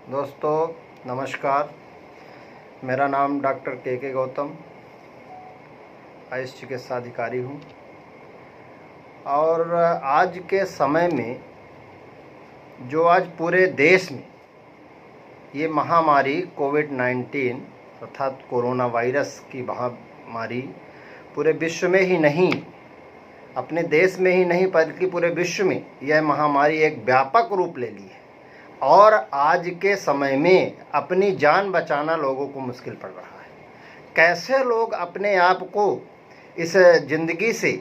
दोस्तों नमस्कार। मेरा नाम डॉक्टर के गौतम, आयुष चिकित्सा अधिकारी हूँ। और आज के समय में जो आज पूरे देश में ये महामारी कोविड-19 अर्थात कोरोना वायरस की महामारी पूरे विश्व में ही नहीं, अपने देश में ही नहीं बल्कि पूरे विश्व में यह महामारी एक व्यापक रूप ले ली है। और आज के समय में अपनी जान बचाना लोगों को मुश्किल पड़ रहा है। कैसे लोग अपने आप को इस ज़िंदगी से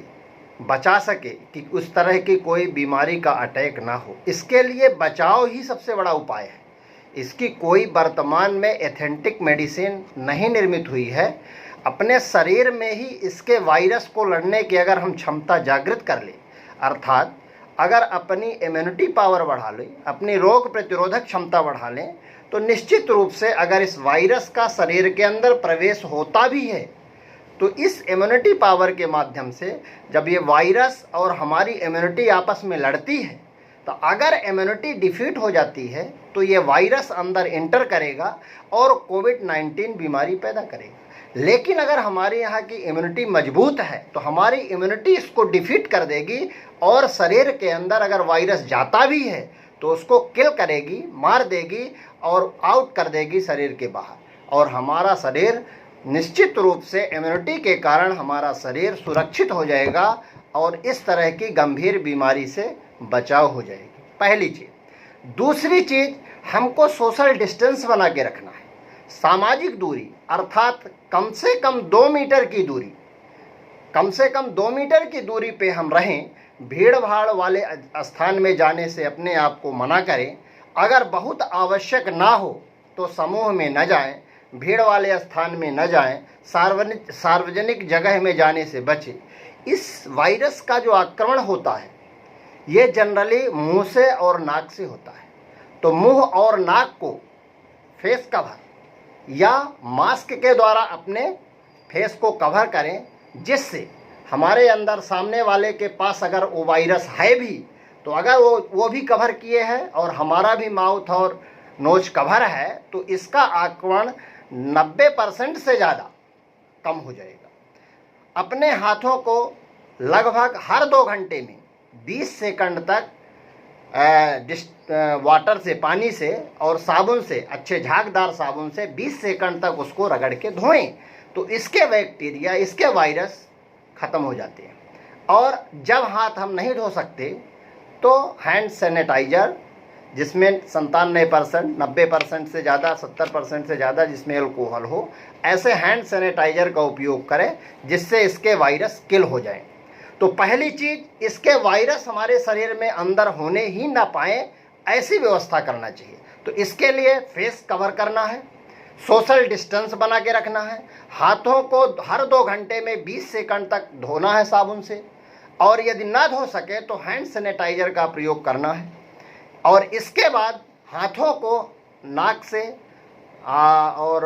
बचा सके कि उस तरह की कोई बीमारी का अटैक ना हो, इसके लिए बचाव ही सबसे बड़ा उपाय है। इसकी कोई वर्तमान में एथेंटिक मेडिसिन नहीं निर्मित हुई है। अपने शरीर में ही इसके वायरस को लड़ने की अगर हम क्षमता जागृत कर लें, अर्थात अगर अपनी इम्यूनिटी पावर बढ़ा लें, अपनी रोग प्रतिरोधक क्षमता बढ़ा लें, तो निश्चित रूप से अगर इस वायरस का शरीर के अंदर प्रवेश होता भी है तो इस इम्यूनिटी पावर के माध्यम से जब ये वायरस और हमारी इम्यूनिटी आपस में लड़ती है, तो अगर इम्यूनिटी डिफीट हो जाती है तो ये वायरस अंदर एंटर करेगा और कोविड-19 बीमारी पैदा करेगा। लेकिन अगर हमारे यहाँ की इम्यूनिटी मजबूत है तो हमारी इम्यूनिटी इसको डिफीट कर देगी और शरीर के अंदर अगर वायरस जाता भी है तो उसको किल करेगी, मार देगी और आउट कर देगी शरीर के बाहर। और हमारा शरीर निश्चित रूप से इम्यूनिटी के कारण हमारा शरीर सुरक्षित हो जाएगा और इस तरह की गंभीर बीमारी से बचाव हो जाएगी। पहली चीज़। दूसरी चीज़, हमको सोशल डिस्टेंस बना के रखना है। सामाजिक दूरी अर्थात कम से कम 2 मीटर की दूरी, कम से कम 2 मीटर की दूरी पे हम रहें। भीड़ भाड़ वाले स्थान में जाने से अपने आप को मना करें। अगर बहुत आवश्यक ना हो तो समूह में न जाएं, भीड़ वाले स्थान में न जाएं, सार्वजनिक जगह में जाने से बचें। इस वायरस का जो आक्रमण होता है ये जनरली मुंह से और नाक से होता है। तो मुंह और नाक को फेस कवर या मास्क के द्वारा अपने फेस को कवर करें, जिससे हमारे अंदर सामने वाले के पास अगर वो वायरस है भी तो अगर वो भी कवर किए हैं और हमारा भी माउथ और नोज कवर है तो इसका आक्रमण 90% से ज़्यादा कम हो जाएगा। अपने हाथों को लगभग हर 2 घंटे में 20 सेकंड तक वाटर से, पानी से और साबुन से, अच्छे झागदार साबुन से 20 सेकंड तक उसको रगड़ के धोएं, तो इसके बैक्टीरिया, इसके वायरस ख़त्म हो जाते हैं। और जब हाथ हम नहीं धो सकते तो हैंड सैनिटाइज़र, जिसमें 97%, 90% से ज़्यादा, 70% से ज़्यादा जिसमें अल्कोहल हो, ऐसे हैंड सैनिटाइज़र का उपयोग करें जिससे इसके वायरस किल हो जाएं। तो पहली चीज़, इसके वायरस हमारे शरीर में अंदर होने ही ना पाएँ, ऐसी व्यवस्था करना चाहिए। तो इसके लिए फेस कवर करना है, सोशल डिस्टेंस बना के रखना है, हाथों को हर 2 घंटे में 20 सेकंड तक धोना है साबुन से, और यदि ना धो सके तो हैंड सैनिटाइज़र का प्रयोग करना है। और इसके बाद हाथों को नाक से और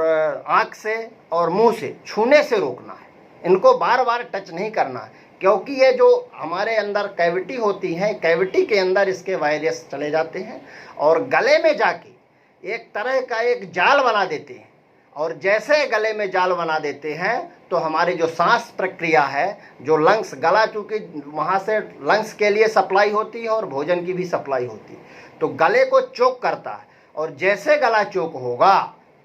आँख से और मुंह से छूने से रोकना है। इनको बार बार टच नहीं करना है, क्योंकि ये जो हमारे अंदर कैविटी होती है, कैविटी के अंदर इसके वायरस चले जाते हैं और गले में जाके एक तरह का एक जाल बना देते हैं। और जैसे गले में जाल बना देते हैं तो हमारी जो सांस प्रक्रिया है, जो लंग्स, गला चूँकि वहाँ से लंग्स के लिए सप्लाई होती है और भोजन की भी सप्लाई होती है, तो गले को चोक करता है। और जैसे गला चोक होगा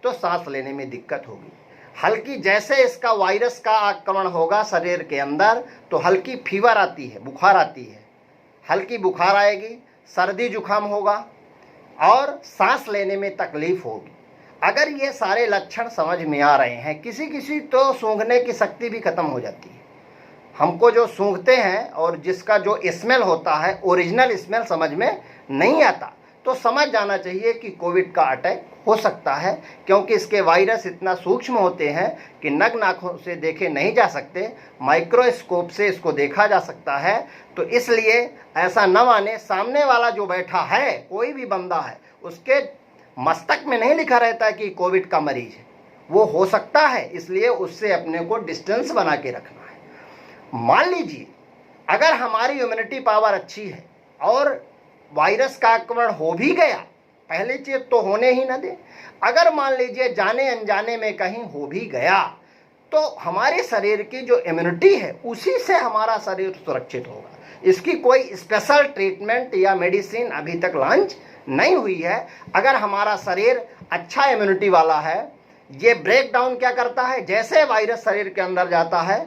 तो सांस लेने में दिक्कत होगी। हल्की, जैसे इसका वायरस का आक्रमण होगा शरीर के अंदर तो हल्की फीवर आती है, बुखार आती है, हल्की बुखार आएगी, सर्दी जुकाम होगा और सांस लेने में तकलीफ होगी। अगर ये सारे लक्षण समझ में आ रहे हैं, किसी किसी तो सूंघने की शक्ति भी खत्म हो जाती है। हमको जो सूंघते हैं और जिसका जो स्मेल होता है, ओरिजिनल स्मेल समझ में नहीं आता, तो समझ जाना चाहिए कि कोविड का अटैक हो सकता है, क्योंकि इसके वायरस इतना सूक्ष्म होते हैं कि नग्न आँखों से देखे नहीं जा सकते, माइक्रोस्कोप से इसको देखा जा सकता है। तो इसलिए ऐसा न माने, सामने वाला जो बैठा है, कोई भी बंदा है, उसके मस्तक में नहीं लिखा रहता है कि कोविड का मरीज है, वो हो सकता है। इसलिए उससे अपने को डिस्टेंस बना के रखना है। मान लीजिए अगर हमारी इम्यूनिटी पावर अच्छी है और वायरस का आक्रमण हो भी गया पहली चीज़ तो होने ही ना दें। अगर मान लीजिए जाने अनजाने में कहीं हो भी गया तो हमारे शरीर की जो इम्यूनिटी है उसी से हमारा शरीर सुरक्षित होगा। इसकी कोई स्पेशल ट्रीटमेंट या मेडिसिन अभी तक लॉन्च नहीं हुई है। अगर हमारा शरीर अच्छा इम्यूनिटी वाला है, ये ब्रेक डाउन क्या करता है, जैसे वायरस शरीर के अंदर जाता है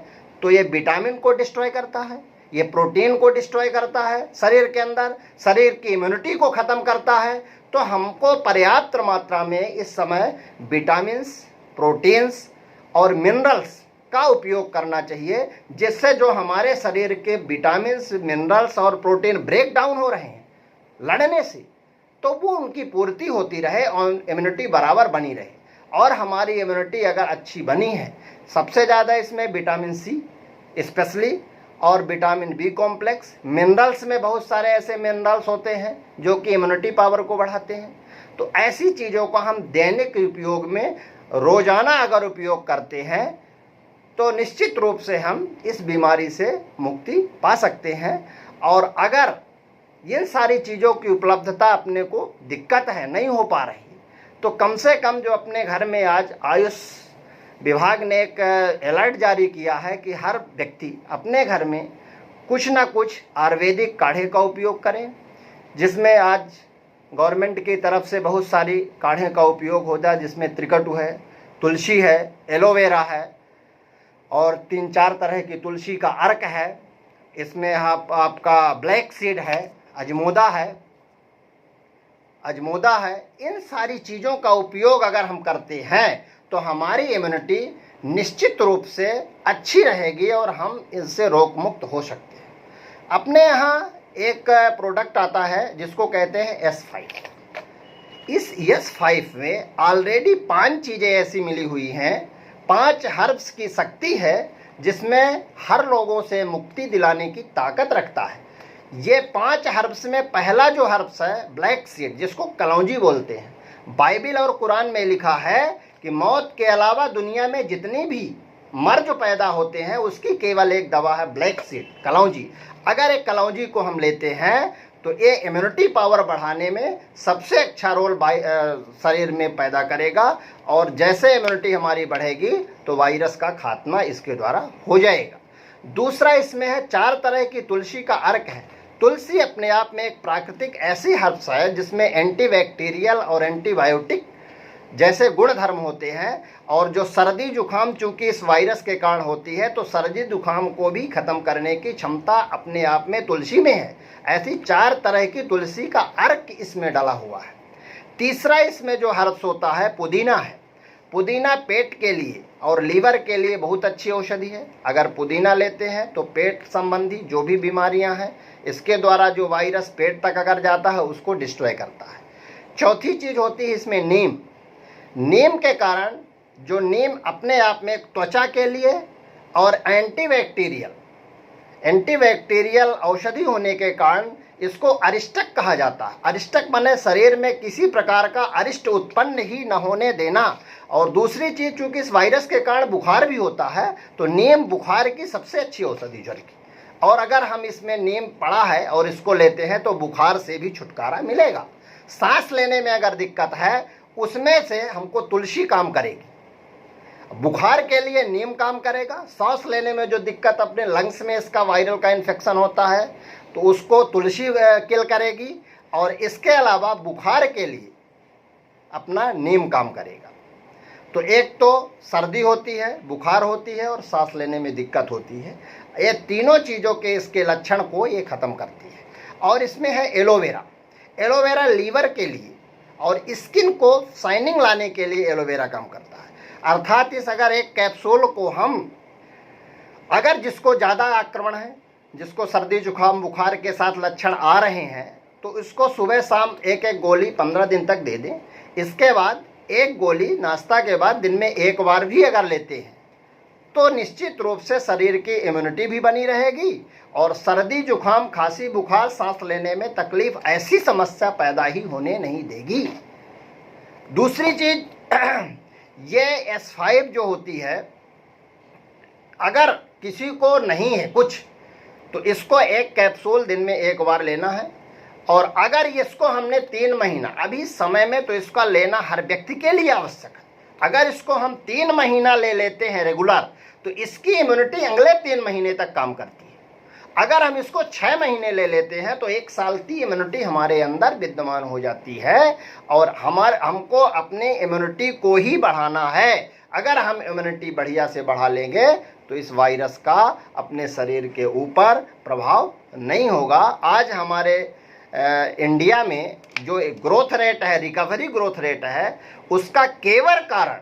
तो ये विटामिन को डिस्ट्रॉय करता है, ये प्रोटीन को डिस्ट्रॉय करता है शरीर के अंदर, शरीर की इम्यूनिटी को ख़त्म करता है। तो हमको पर्याप्त मात्रा में इस समय विटामिन्स, प्रोटीन्स और मिनरल्स का उपयोग करना चाहिए, जिससे जो हमारे शरीर के विटामिन्स, मिनरल्स और प्रोटीन ब्रेक डाउन हो रहे हैं लड़ने से, तो वो उनकी पूर्ति होती रहे और इम्यूनिटी बराबर बनी रहे। और हमारी इम्यूनिटी अगर अच्छी बनी है, सबसे ज़्यादा इसमें विटामिन सी स्पेशली और विटामिन बी कॉम्प्लेक्स, मिनरल्स में बहुत सारे ऐसे मिनरल्स होते हैं जो कि इम्यूनिटी पावर को बढ़ाते हैं। तो ऐसी चीज़ों को हम दैनिक उपयोग में रोज़ाना अगर उपयोग करते हैं तो निश्चित रूप से हम इस बीमारी से मुक्ति पा सकते हैं। और अगर इन सारी चीज़ों की उपलब्धता अपने को दिक्कत है, नहीं हो पा रही, तो कम से कम जो अपने घर में आज आयुष विभाग ने एक अलर्ट जारी किया है कि हर व्यक्ति अपने घर में कुछ ना कुछ आयुर्वेदिक काढ़े का उपयोग करें, जिसमें आज गवर्नमेंट की तरफ से बहुत सारी काढ़े का उपयोग होता है, जिसमें त्रिकटु है, तुलसी है, एलोवेरा है और 3-4 तरह की तुलसी का अर्क है। इसमें आपका ब्लैक सीड है, अजमोदा है। इन सारी चीज़ों का उपयोग अगर हम करते हैं तो हमारी इम्यूनिटी निश्चित रूप से अच्छी रहेगी और हम इससे रोग मुक्त हो सकते हैं। अपने यहाँ एक प्रोडक्ट आता है जिसको कहते हैं S5। इस S5 में ऑलरेडी 5 चीज़ें ऐसी मिली हुई हैं, 5 हर्ब्स की शक्ति है जिसमें हर लोगों से मुक्ति दिलाने की ताकत रखता है। ये 5 हर्ब्स में पहला जो हर्ब्स है ब्लैक सीड, जिसको कलौंजी बोलते हैं। बाइबल और कुरान में लिखा है कि मौत के अलावा दुनिया में जितनी भी मर्ज पैदा होते हैं उसकी केवल एक दवा है ब्लैक सीड, कलौंजी। अगर एक कलौंजी को हम लेते हैं तो ये इम्यूनिटी पावर बढ़ाने में सबसे अच्छा रोल शरीर में पैदा करेगा और जैसे इम्यूनिटी हमारी बढ़ेगी तो वायरस का खात्मा इसके द्वारा हो जाएगा। दूसरा इसमें है 4 तरह की तुलसी का अर्क है। तुलसी अपने आप में एक प्राकृतिक ऐसी हर्ब्स है जिसमें एंटीबैक्टीरियल और एंटीबायोटिक जैसे गुण धर्म होते हैं, और जो सर्दी जुखाम चूंकि इस वायरस के कारण होती है तो सर्दी जुखाम को भी खत्म करने की क्षमता अपने आप में तुलसी में है। ऐसी 4 तरह की तुलसी का अर्क इसमें डाला हुआ है। तीसरा इसमें जो हर्ब्स होता है पुदीना है। पुदीना पेट के लिए और लीवर के लिए बहुत अच्छी औषधि है। अगर पुदीना लेते हैं तो पेट संबंधी जो भी बीमारियां हैं, इसके द्वारा जो वायरस पेट तक अगर जाता है उसको डिस्ट्रॉय करता है। चौथी चीज़ होती है इसमें नीम। नीम के कारण जो नीम अपने आप में त्वचा के लिए और एंटीबैक्टीरियल औषधि होने के कारण इसको अरिष्टक कहा जाता है। अरिष्टक माने शरीर में किसी प्रकार का अरिष्ट उत्पन्न ही न होने देना। और दूसरी चीज़, चूँकि इस वायरस के कारण बुखार भी होता है तो नीम बुखार की सबसे अच्छी औषधि जड़ की, और अगर हम इसमें नीम पड़ा है और इसको लेते हैं तो बुखार से भी छुटकारा मिलेगा। सांस लेने में अगर दिक्कत है उसमें से हमको तुलसी काम करेगी, बुखार के लिए नीम काम करेगा। सांस लेने में जो दिक्कत अपने लंग्स में इसका वायरल का इन्फेक्शन होता है तो उसको तुलसी किल करेगी, और इसके अलावा बुखार के लिए अपना नीम काम करेगा। तो एक तो सर्दी होती है, बुखार होती है और सांस लेने में दिक्कत होती है। ये तीनों चीज़ों के इसके लक्षण को ये ख़त्म करती है। और इसमें है एलोवेरा। एलोवेरा लीवर के लिए और स्किन को शाइनिंग लाने के लिए एलोवेरा काम करता है। अर्थात इस अगर एक कैप्सूल को हम, अगर जिसको ज़्यादा आक्रमण है, जिसको सर्दी जुखाम बुखार के साथ लक्षण आ रहे हैं, तो इसको सुबह शाम एक गोली 15 दिन तक दे दें। इसके बाद एक गोली नाश्ता के बाद दिन में एक बार भी अगर लेते हैं तो निश्चित रूप से शरीर की इम्यूनिटी भी बनी रहेगी और सर्दी जुखाम खांसी बुखार सांस लेने में तकलीफ ऐसी समस्या पैदा ही होने नहीं देगी। दूसरी चीज, ये S5 जो होती है, अगर किसी को नहीं है कुछ तो इसको एक कैप्सूल दिन में एक बार लेना है। और अगर इसको हमने 3 महीना, अभी समय में तो इसका लेना हर व्यक्ति के लिए आवश्यक है, अगर इसको हम 3 महीना ले लेते हैं रेगुलर, तो इसकी इम्यूनिटी अगले 3 महीने तक काम करती है। अगर हम इसको 6 महीने ले लेते हैं तो 1 साल की इम्यूनिटी हमारे अंदर विद्यमान हो जाती है। और हमको अपने इम्यूनिटी को ही बढ़ाना है। अगर हम इम्यूनिटी बढ़िया से बढ़ा लेंगे तो इस वायरस का अपने शरीर के ऊपर प्रभाव नहीं होगा। आज हमारे इंडिया में जो ग्रोथ रेट है, रिकवरी ग्रोथ रेट है, उसका केवल कारण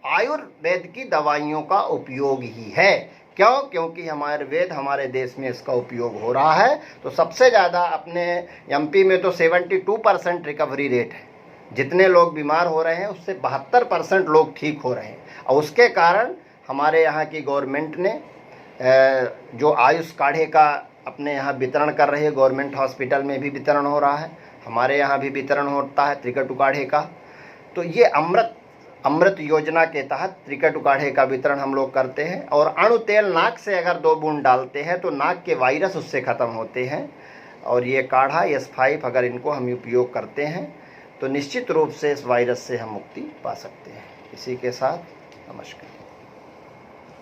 आयुर्वेद की दवाइयों का उपयोग ही है। क्यों? क्योंकि आयुर्वेद हमारे देश में इसका उपयोग हो रहा है। तो सबसे ज़्यादा अपने एमपी में तो 72% रिकवरी रेट है। जितने लोग बीमार हो रहे हैं उससे 72% लोग ठीक हो रहे हैं। और उसके कारण हमारे यहाँ की गवर्नमेंट ने जो आयुष काढ़े का अपने यहाँ वितरण कर रही है, गवर्नमेंट हॉस्पिटल में भी वितरण हो रहा है, हमारे यहाँ भी वितरण होता है त्रिकटु काढ़े का। तो ये अमृत योजना के तहत त्रिकटु काढ़े का वितरण हम लोग करते हैं। और अणु तेल नाक से अगर 2 बूंद डालते हैं तो नाक के वायरस उससे ख़त्म होते हैं। और ये काढ़ा S5 अगर इनको हम उपयोग करते हैं तो निश्चित रूप से इस वायरस से हम मुक्ति पा सकते हैं। इसी के साथ नमस्कार।